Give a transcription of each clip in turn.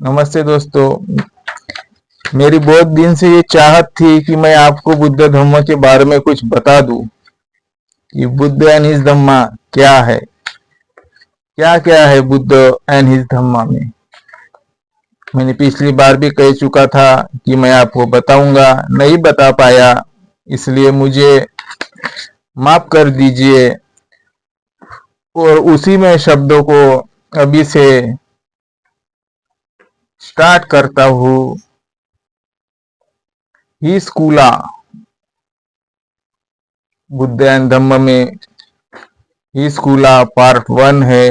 नमस्ते दोस्तों। मेरी बहुत दिन से ये चाहत थी कि मैं आपको बुद्ध धम्म के बारे में कुछ बता दूं कि बुद्ध एंड हिज धम्मा क्या है। क्या क्या है बुद्ध एंड हिज धम्मा में। मैंने पिछली बार भी कह चुका था कि मैं आपको बताऊंगा, नहीं बता पाया, इसलिए मुझे माफ कर दीजिए। और उसी में शब्दों को अभी से स्टार्ट करता हूँ। ही स्कूला बुद्ध एंड धम्म में ही स्कूला पार्ट 1 है।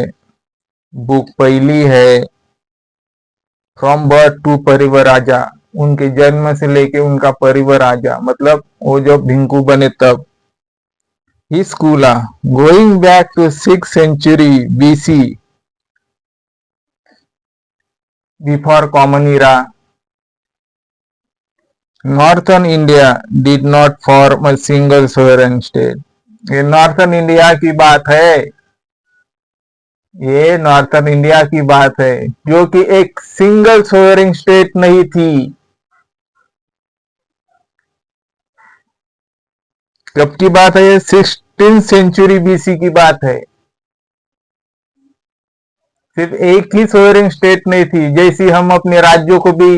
बुक पहली है फ्रॉम बर्थ टू परिवराजा, उनके जन्म से लेके उनका परिवराजा मतलब वो जब भिंकू बने तब। ही स्कूला going back to 6th century BC before common era. Northern India did not form a single sovereign state. ये नॉर्थन इंडिया की बात है। ये नॉर्थन इंडिया की बात है जो कि एक सिंगल सोवरेन स्टेट नहीं थी। कब की बात है? 16th century BC की बात है। सिर्फ एक ही सोवरेन स्टेट नहीं थी। जैसी हम अपने राज्यों को भी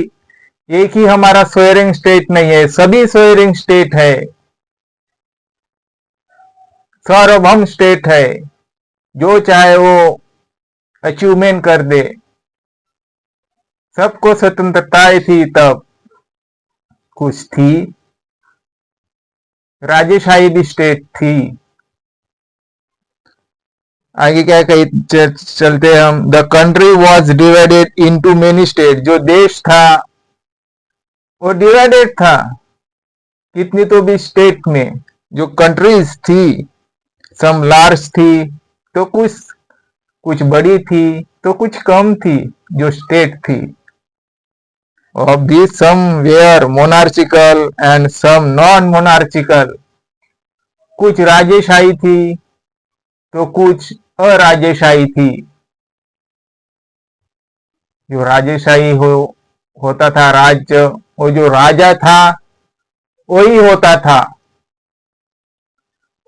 एक ही हमारा सोवरेन स्टेट नहीं है, सभी सोवरेन स्टेट है, सार्वभौम स्टेट है, जो चाहे वो अचीवमेंट कर दे। सबको स्वतंत्रताएं थी तब। कुछ थी, राजेशाही भी स्टेट थी। आगे क्या कही चलते हम। The country was divided into many state. जो देश था वो डिवाइडेड था कितनी तो भी स्टेट में। जो कंट्रीज थी सम लार्ज थी तो कुछ बड़ी थी तो कुछ कम थी जो स्टेट थी। Of this some were monarchical and some non monarchical. कुछ राजेशाही थी तो कुछ अराजेशाही थी। जो राजेशाही होता था राज्य, वो जो राजा था वही होता था,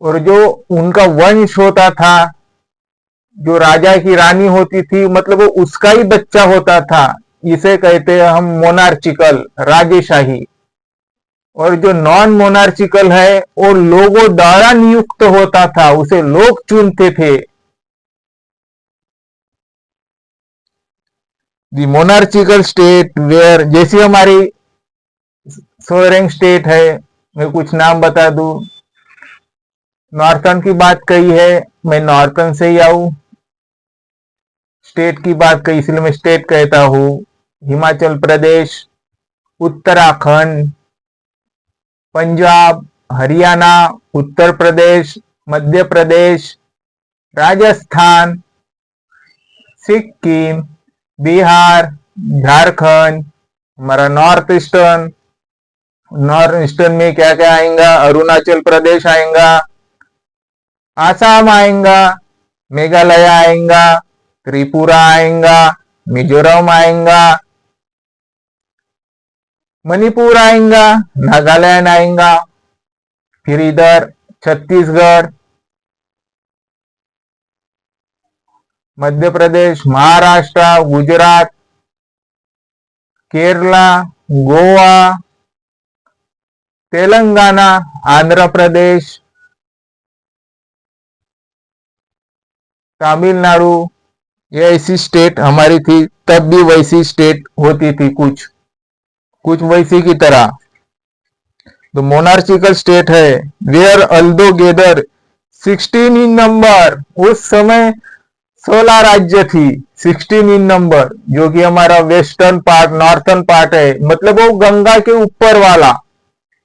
और जो उनका वंश होता था, जो राजा की रानी होती थी मतलब वो उसका ही बच्चा होता था। इसे कहते हैं हम मोनार्चिकल, राजेशाही। और जो नॉन मोनार्चिकल है वो लोगों द्वारा नियुक्त होता था, उसे लोग चुनते थे। दी मोनार्चिकल स्टेट वेयर, जैसी हमारी सोवरेन स्टेट है, मैं कुछ नाम बता दूं। नॉर्थन की बात कही है, मैं नॉर्थन से ही आऊं। स्टेट की बात कही इसलिए मैं स्टेट कहता हूं। हिमाचल प्रदेश, उत्तराखंड, पंजाब, हरियाणा, उत्तर प्रदेश, मध्य प्रदेश, राजस्थान, सिक्किम, बिहार, झारखंड, हमारा नॉर्थ ईस्टर्न में क्या क्या आएगा? अरुणाचल प्रदेश आएगा, आसाम आएगा, मेघालय आएगा, त्रिपुरा आएगा, मिजोरम आएगा, मणिपुर आएगा, नागालैंड आएगा, फिर इधर छत्तीसगढ़, मध्य प्रदेश, महाराष्ट्र, गुजरात, केरला, गोवा, तेलंगाना, आंध्र प्रदेश, तमिलनाडु। ये ऐसी स्टेट हमारी थी, तब भी वैसी स्टेट होती थी, कुछ वैसी की तरह। तो मोनार्चिकल स्टेट है where altogether 16 in number. उस समय 16 राज्य थी, 16 इन नंबर, जो कि हमारा वेस्टर्न पार्ट, नॉर्थन पार्ट है, मतलब वो गंगा के ऊपर वाला,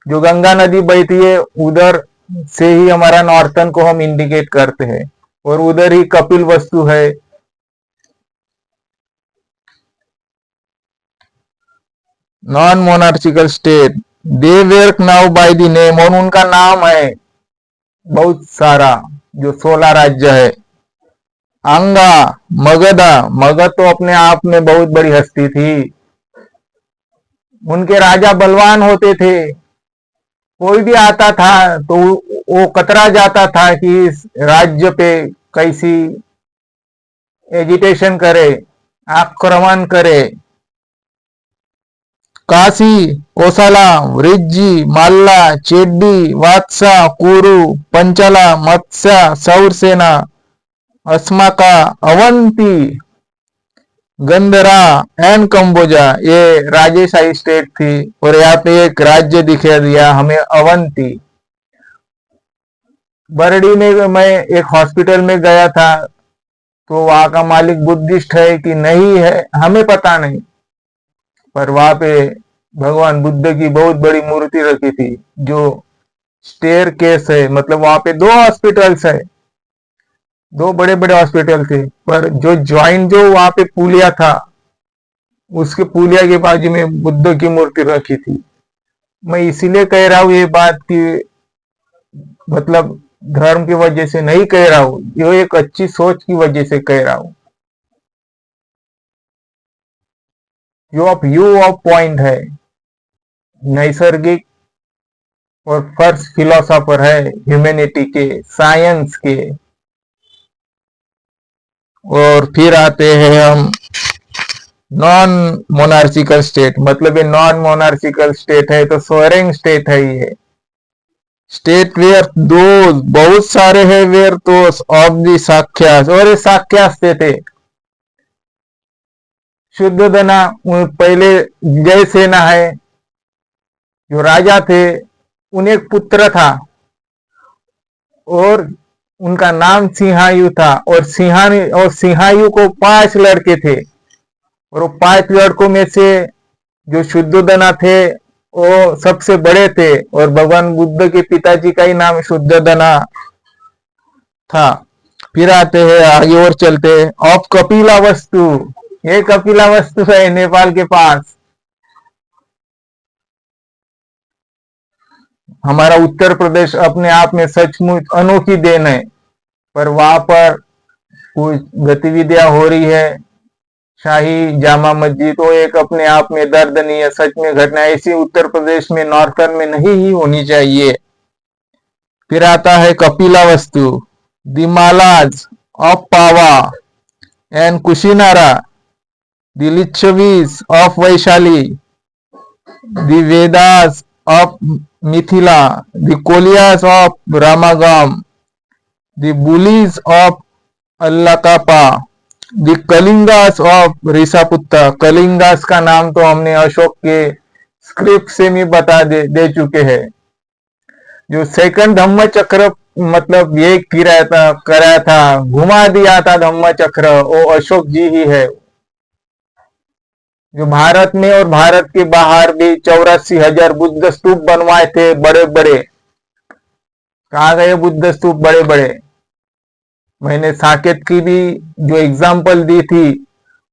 जो गंगा नदी बहती है उधर से ही हमारा नॉर्थन को हम इंडिकेट करते हैं, और उधर ही कपिल वस्तु है। Non monarchical state they were known by the name, और उनका नाम है बहुत सारा, जो 16 राज्य है। अंगा, मगधा, मगध तो अपने आप में बहुत बड़ी हस्ती थी। उनके राजा बलवान होते थे, कोई भी आता था तो वो कतरा जाता था कि इस राज्य पे कैसी एजिटेशन करे, आक्रमण करे। काशी, कोसला, वृज्जी, माल्ला, चेड्डी, वात्सा, कुरु, पंचला, मत्स्या, सौरसेना, अस्माका, अवंती, गंधरा एंड कंबोजा, ये राजेशाही स्टेट थी। और यहाँ पे एक राज्य दिखा दिया हमें, अवंती। बरडी में मैं एक हॉस्पिटल में गया था, तो वहां का मालिक बुद्धिस्ट है कि नहीं है हमें पता नहीं, पर वहां पे भगवान बुद्ध की बहुत बड़ी मूर्ति रखी थी। जो स्टेयर केस है, मतलब वहां पे दो हॉस्पिटल्स है, दो बड़े बड़े हॉस्पिटल थे, पर जो ज्वाइंट जो वहां पे पुलिया था, उसके पुलिया के बाजू में बुद्ध की मूर्ति रखी थी। मैं इसीलिए कह रहा हूँ ये बात कि मतलब धर्म की वजह से नहीं कह रहा हूँ, ये एक अच्छी सोच की वजह से कह रहा हूँ। जो व्यू ऑफ पॉइंट है, नैसर्गिक और फर्स्ट फिलोसोफर है ह्यूमैनिटी के, साइंस के। और फिर आते हैं हम नॉन मोनार्चिकल स्टेट, मतलब ये नॉन मोनार्चिकल स्टेट है तो सोवरेन स्टेट है ये। स्टेट वेयर दो बहुत सारे है, वेयर तो ऑफ दी साख्यास, और ये साख्यास थे। शुद्धोधना पहले जयसेना है, जो राजा थे, उन्हें एक पुत्र था और उनका नाम सिंहायु था। और सिंहायु को 5 लड़के थे, और वो 5 लड़कों में से जो शुद्धोधना थे वो सबसे बड़े थे, और भगवान बुद्ध के पिताजी का ही नाम शुद्धोधना था। फिर आते हैं आगे और चलते हैं, ऑफ कपिला वस्तु। ये कपिला वस्तु है नेपाल के पास। हमारा उत्तर प्रदेश अपने आप में सचमुच अनोखी देन है, पर वहां पर कुछ गतिविधियां हो रही है। शाही जामा मस्जिद, वो एक अपने आप में दर्दनीय सच में घटना, ऐसी उत्तर प्रदेश में नॉर्थर्न में नहीं ही होनी चाहिए। फिर आता है Kapila Vastu, the Mallas of Pava and Kushinara, the Licchavis of Vaishali, the Videhas of Mithila, the Koliyas of Ramagama, the Bulis of Allakappa, the Kalingas of Risaputta. Kalingas का नाम तो हमने अशोक के स्क्रिप्ट से भी बता दे चुके हैं। जो सेकंड धम्म चक्र मतलब ये कराया था, घुमा दिया था धम्म चक्र, वो अशोक जी ही है। जो भारत में और भारत के बाहर भी 84,000 बुद्ध स्तूप बनवाए थे बड़े बड़े। कहा गए बुद्ध स्तूप बड़े बड़े? मैंने साकेत की भी जो एग्जाम्पल दी थी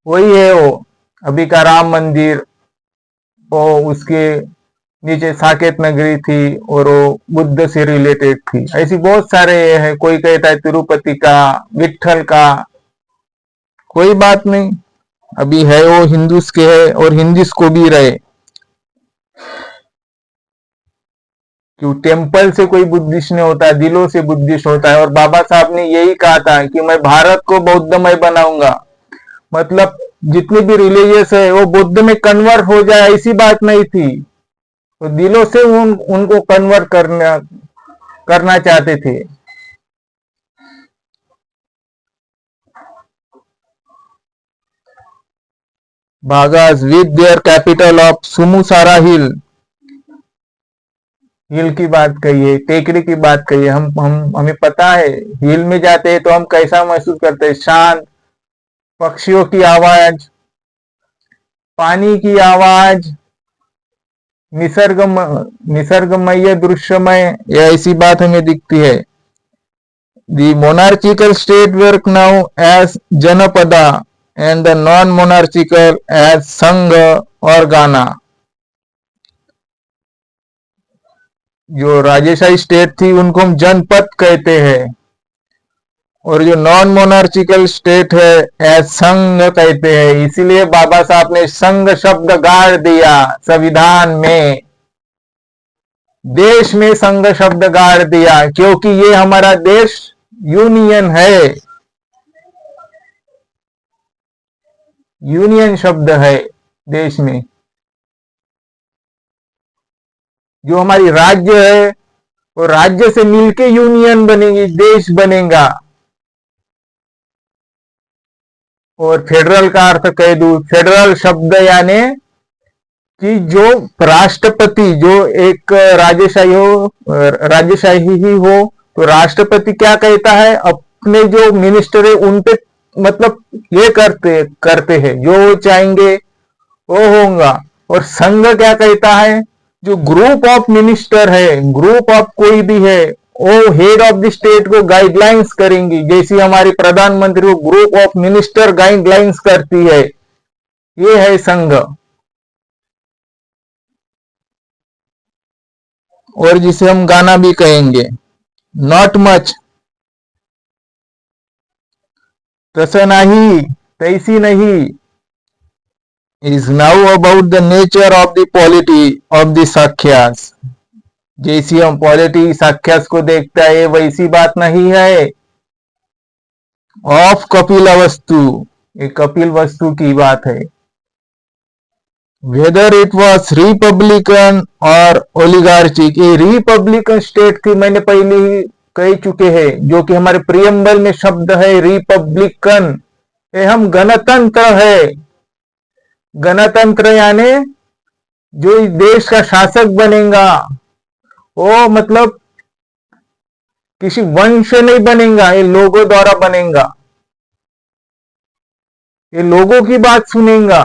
वही है वो अभी का राम मंदिर, वो उसके नीचे साकेत नगरी थी और वो बुद्ध से रिलेटेड थी। ऐसी बहुत सारे है, कोई कहता है तिरुपति का, विठल का, कोई बात नहीं, अभी है वो हिंदूस के है और हिंदूस को भी रहे। क्यों टेम्पल से कोई बुद्धिस्ट नहीं होता, दिलों से बुद्धिस्ट होता है। और बाबा साहब ने यही कहा था कि मैं भारत को बौद्धमय बनाऊंगा, मतलब जितने भी रिलीजियस है वो बुद्ध में कन्वर्ट हो जाए, ऐसी बात नहीं थी। तो दिलों से उनको कन्वर्ट करना चाहते थे। बागास विद देयर कैपिटल ऑफ सुमुसारा हिल की बात कहिए, टेकरी की बात कहिए। हमें पता है हिल में जाते हैं तो हम कैसा महसूस करते हैं, शांत, पक्षियों की आवाज, पानी की आवाज, निसर्गमय दृश्यमय, ऐसी बात हमें दिखती है। The monarchical state were known as janapada and the non monarchical as sangha और गाना। जो राजेशाही स्टेट थी उनको हम जनपद कहते हैं, और जो नॉन मोनार्चिकल स्टेट है संघ कहते हैं, इसीलिए बाबा साहब ने संघ शब्द गाड़ दिया संविधान में, देश में संघ शब्द गाड़ दिया, क्योंकि ये हमारा देश यूनियन है, यूनियन शब्द है देश में। जो हमारी राज्य है वो राज्य से मिलके यूनियन बनेगी, देश बनेगा। और फेडरल का अर्थ कह दूं, फेडरल शब्द यानी कि जो राष्ट्रपति, जो एक राजेशाही ही हो, तो राष्ट्रपति क्या कहता है, अपने जो मिनिस्टर है उन पे मतलब ये करते हैं, जो वो चाहेंगे वो होगा। और संघ क्या कहता है, जो ग्रुप ऑफ मिनिस्टर है, ग्रुप ऑफ कोई भी है, वो हेड ऑफ द स्टेट को गाइडलाइंस करेंगी, जैसे हमारी प्रधानमंत्री को ग्रुप ऑफ मिनिस्टर गाइडलाइंस करती है, ये है संघ। और जिसे हम गाना भी कहेंगे, नॉट मच, तसं नाही, तैसी नहीं, is now about the nature of the polity of the साख्यास। जैसी हम पॉलिटी साख्यास को देखता है वैसी बात नहीं है। ऑफ कपिल वस्तु, ये कपिल वस्तु की बात है। वेदर इट वॉज रिपब्लिकन और ओलिगार्चिक, ये रिपब्लिकन स्टेट थी, मैंने पहले ही कह चुके हैं, जो कि हमारे प्रियम्बल में शब्द है रिपब्लिकन, ये हम गणतंत्र है। गणतंत्र यानी जो इस देश का शासक बनेगा वो मतलब किसी वंश नहीं बनेगा, ये लोगों द्वारा बनेगा, ये लोगों की बात सुनेगा,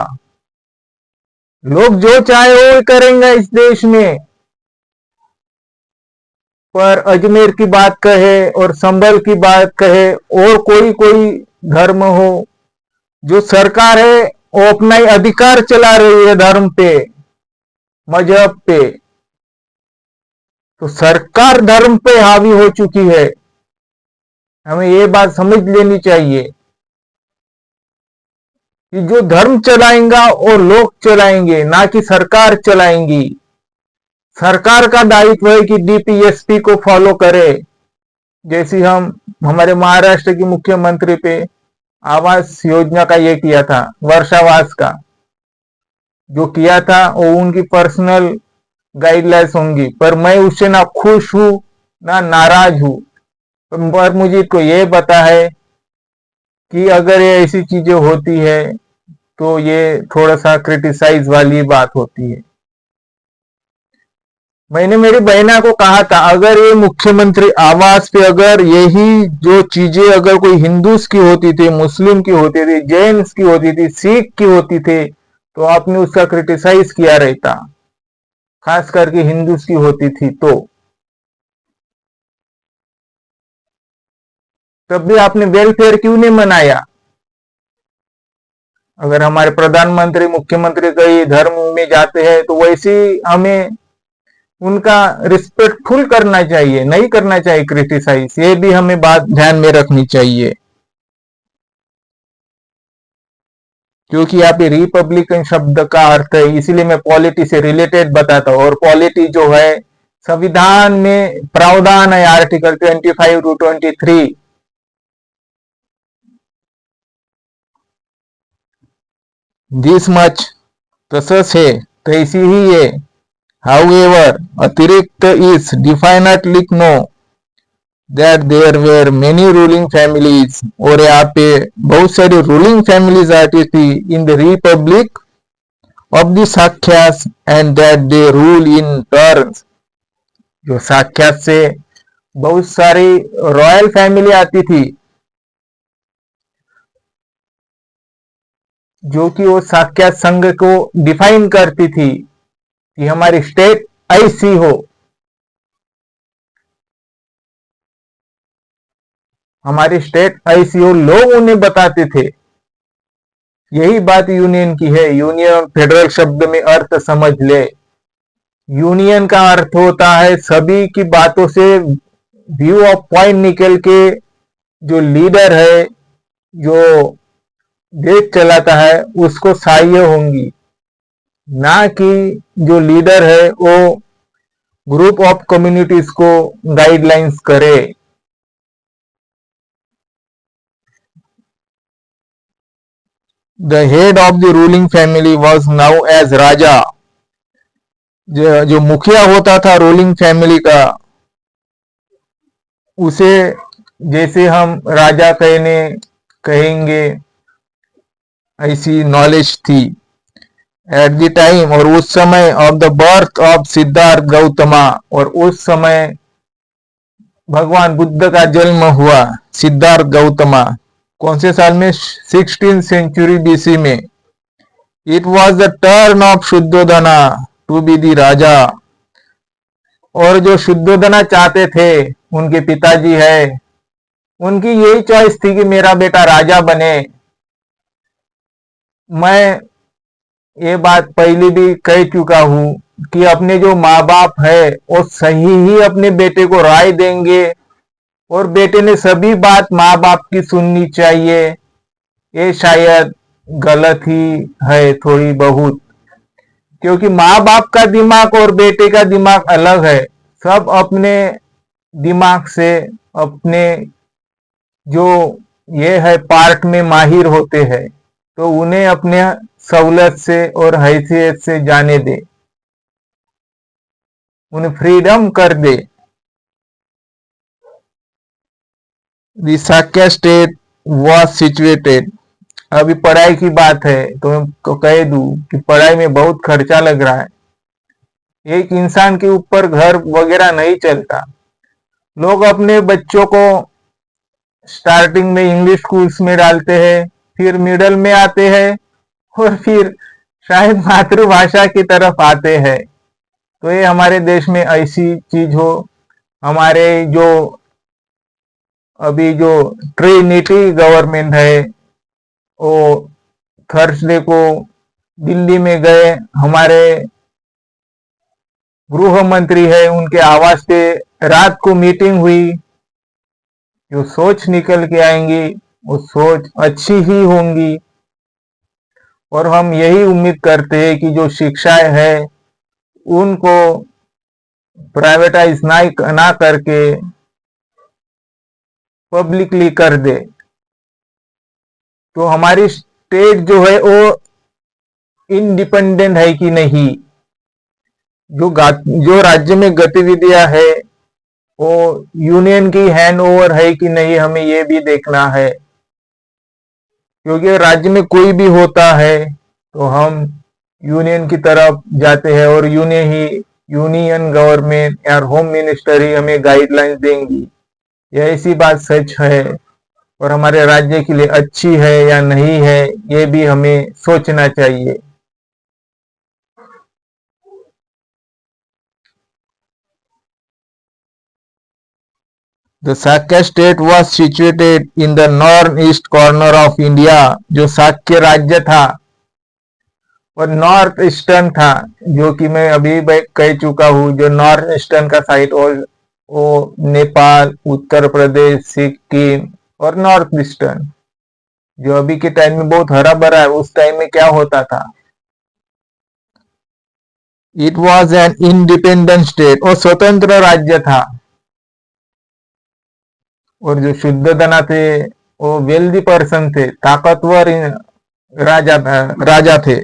लोग जो चाहे वो करेंगे इस देश में। पर अजमेर की बात कहे और संभल की बात कहे और कोई धर्म हो, जो सरकार है वो अपना ही अधिकार चला रही है धर्म पे, मजहब पे, तो सरकार धर्म पे हावी हो चुकी है। हमें ये बात समझ लेनी चाहिए कि जो धर्म चलाएगा वो लोग चलाएंगे, ना कि सरकार चलाएंगी। सरकार का दायित्व है कि डीपीएसपी को फॉलो करे, जैसे हम हमारे महाराष्ट्र की मुख्यमंत्री पे आवास योजना का ये किया था, वर्षावास का जो किया था, वो उनकी पर्सनल गाइडलाइंस होंगी, पर मैं उससे ना खुश हूं ना नाराज हूं। पर मुझे को ये पता है कि अगर ये ऐसी चीजें होती है तो ये थोड़ा सा क्रिटिसाइज वाली बात होती है। मैंने मेरी बहना को कहा था, अगर ये मुख्यमंत्री आवास पे अगर यही जो चीजें अगर कोई हिंदूस की होती थी, मुस्लिम की होती थी, जैन्स की होती थी, सिख की होती थी, तो आपने उसका क्रिटिसाइज किया रहता, खास करके हिंदूस की होती थी तो तब भी आपने वेलफेयर क्यों नहीं मनाया। अगर हमारे प्रधानमंत्री मुख्यमंत्री कई धर्म में जाते हैं तो वैसे हमें उनका रिस्पेक्टफुल करना चाहिए, नहीं करना चाहिए क्रिटिसाइज, ये भी हमें बात ध्यान में रखनी चाहिए। क्योंकि यहाँ पे रिपब्लिकन शब्द का अर्थ है, इसीलिए मैं पॉलिटी से रिलेटेड बताता हूँ। और पॉलिटी जो है संविधान में प्रावधान है, आर्टिकल 25 to 23, दिस मच, तसंच है, तैसी ही है। However, अतिरिक्त is definitely know that there were many ruling families, और यहाँ पे बहुत सारी रूलिंग फैमिलीज आती थी in the republic of the Sakyas, and that they rule in turns. जो साख्यास से बहुत सारी रॉयल फैमिली आती थी, जो कि वो साख्यात संघ को डिफाइन करती थी कि हमारी स्टेट ऐसी हो, हमारी स्टेट ऐसी हो, लोग उन्हें बताते थे। यही बात यूनियन की है। यूनियन फेडरल शब्द में अर्थ समझ ले, यूनियन का अर्थ होता है सभी की बातों से व्यू ऑफ पॉइंट निकल के जो लीडर है, जो देश चलाता है, उसको सहाय्य होंगी, ना कि जो लीडर है वो ग्रुप ऑफ कम्युनिटीज को गाइडलाइंस करे। The head of the ruling family was known as raja. जो मुखिया होता था रूलिंग फैमिली का, उसे जैसे हम राजा कहेंगे, ऐसी नॉलेज थी एट द टाइम। और उस समय of the birth of Siddhartha Gautama, और उस समय भगवान बुद्ध का जन्म हुआ, सिद्धार्थ गौतमा। कौन से साल में? 16th सेंचुरी बीसी में। It was the turn of Shuddhodana to be the raja. और जो शुद्धोधना चाहते थे, उनके पिताजी है, उनकी यही चॉइस थी कि मेरा बेटा राजा बने। मैं ये बात पहले भी कह चुका हूं कि अपने जो माँ बाप है वो सही ही अपने बेटे को राय देंगे, और बेटे ने सभी बात माँ बाप की सुननी चाहिए। ये शायद गलत ही है थोड़ी बहुत, क्योंकि माँ बाप का दिमाग और बेटे का दिमाग अलग है। सब अपने दिमाग से अपने जो ये है पार्ट में माहिर होते हैं, तो उन्हें अपने सहूलत से और हैसियत से जाने दे, उन्हें फ्रीडम कर दे। The Shakya state was situated. अभी पढ़ाई की बात है तो कह दूं कि पढ़ाई में बहुत खर्चा लग रहा है। एक इंसान के ऊपर घर वगैरह नहीं चलता। लोग अपने बच्चों को स्टार्टिंग में इंग्लिश स्कूल्स में डालते हैं, फिर मिडिल में आते हैं, और फिर शायद मातृभाषा की तरफ आते हैं। तो ये हमारे देश में ऐसी चीज हो। हमारे जो अभी जो ट्रिनिटी गवर्नमेंट है, वो थर्सडे को दिल्ली में गए, हमारे गृह मंत्री है, उनके आवास पे रात को मीटिंग हुई। जो सोच निकल के आएंगी वो सोच अच्छी ही होंगी, और हम यही उम्मीद करते हैं कि जो शिक्षाएं है उनको प्राइवेटाइज ना करके पब्लिकली कर दे, तो हमारी स्टेट जो है वो इंडिपेंडेंट है कि नहीं। जो राज्य में गतिविधियां है वो यूनियन की हैंड ओवर है कि नहीं, हमें ये भी देखना है। क्योंकि राज्य में कोई भी होता है तो हम यूनियन की तरफ जाते हैं, और यूनियन गवर्नमेंट या होम मिनिस्टर ही हमें गाइडलाइंस देंगी। यह ऐसी बात सच है, और हमारे राज्य के लिए अच्छी है या नहीं है, ये भी हमें सोचना चाहिए। The Sakya state was situated in the northeast corner of India। जो साक्य राज्य था और नॉर्थ ईस्टर्न था, जो कि मैं अभी कह चुका हूँ। जो नॉर्थ ईस्टर्न का साइड वो नेपाल, उत्तर प्रदेश, सिक्किम और नॉर्थ ईस्टर्न, जो अभी के टाइम में बहुत हरा भरा है, उस टाइम में क्या होता था? It was an independent state, और स्वतंत्र राज्य था। और जो शुद्धोधना थे वो वेल्दी पर्सन थे, ताकतवर राजा थे।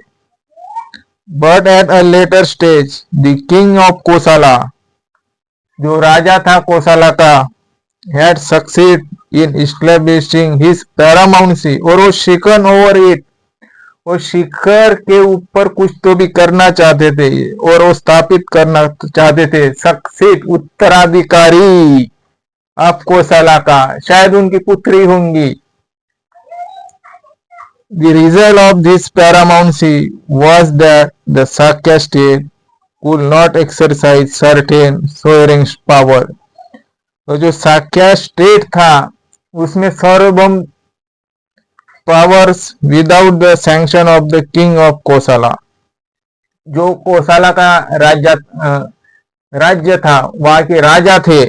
But at a later stage the king of Kosala, जो राजा था कोसला का, had succeeded in establishing his paramountcy, और वो शिकन ओवर इट, वो शिखर के ऊपर कुछ तो भी करना चाहते थे, और वो स्थापित करना चाहते थे सक्सीड, उत्तराधिकारी आप कोसला का, शायद उनकी पुत्री होंगी। The result of this paramountcy was that the Sakya state could not exercise certain sovereign power। तो जो साक्या स्टेट था उसमें सार्वभौम powers without the sanction of the king of Kosala. जो कोसला का राज्य था, वहां के राजा थे,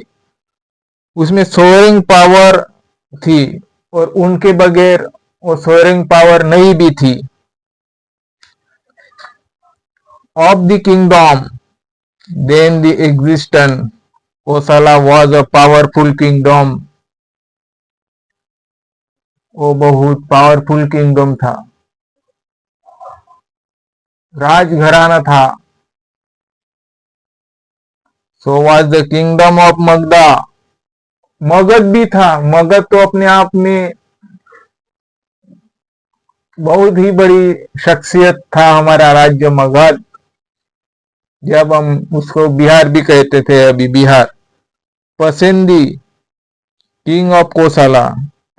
उसमें सोवरिंग पावर थी और उनके बगैर वो सोअरिंग पावर नहीं भी थी। Of the kingdom then the existence, Kosala was a powerful kingdom. वो बहुत पावरफुल किंगडम था, राजघराना था। So was the kingdom of Magadha. Magadha भी था। मगध तो अपने आप में बहुत ही बड़ी शख्सियत था हमारा राज्य मगध, जब हम उसको बिहार भी कहते थे अभी Bihar. Pasenadi king of Kosala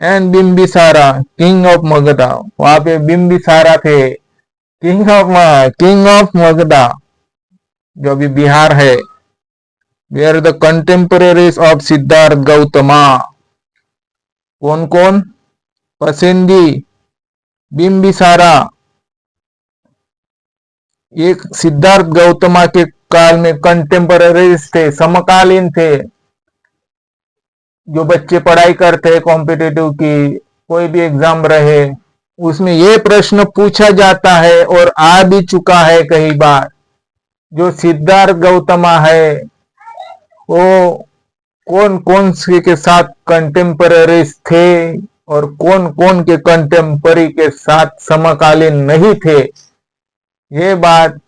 and Bimbisara king of Magadha. वहां पे बिम्बिसारा थे किंग ऑफ मगधा, जो अभी बिहार है। Were the contemporaries of Siddhartha Gautama. कौन कौन? पसेंदी, बिम्बिसारा, एक सिद्धार्थ गौतमा के काल में कंटेम्पररीज थे, समकालीन थे। जो बच्चे पढ़ाई करते हैं कॉम्पिटिटिव की, कोई भी एग्जाम रहे, उसमें ये प्रश्न पूछा जाता है और आ भी चुका है कई बार। जो सिद्धार्थ गौतमा है वो कौन कौन से के साथ कंटेम्पररीज थे और कौन कौन के कंटेम्पररी के साथ समकालीन नहीं थे, ये बात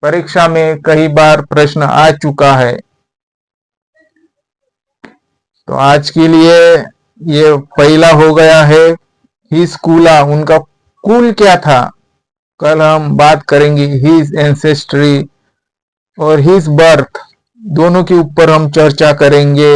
परीक्षा में कई बार प्रश्न आ चुका है। तो आज के लिए ये पहला हो गया है। हिज कुला, उनका कुल क्या था, कल हम बात करेंगे। हिज एंसेस्ट्री और हिज बर्थ, दोनों के ऊपर हम चर्चा करेंगे।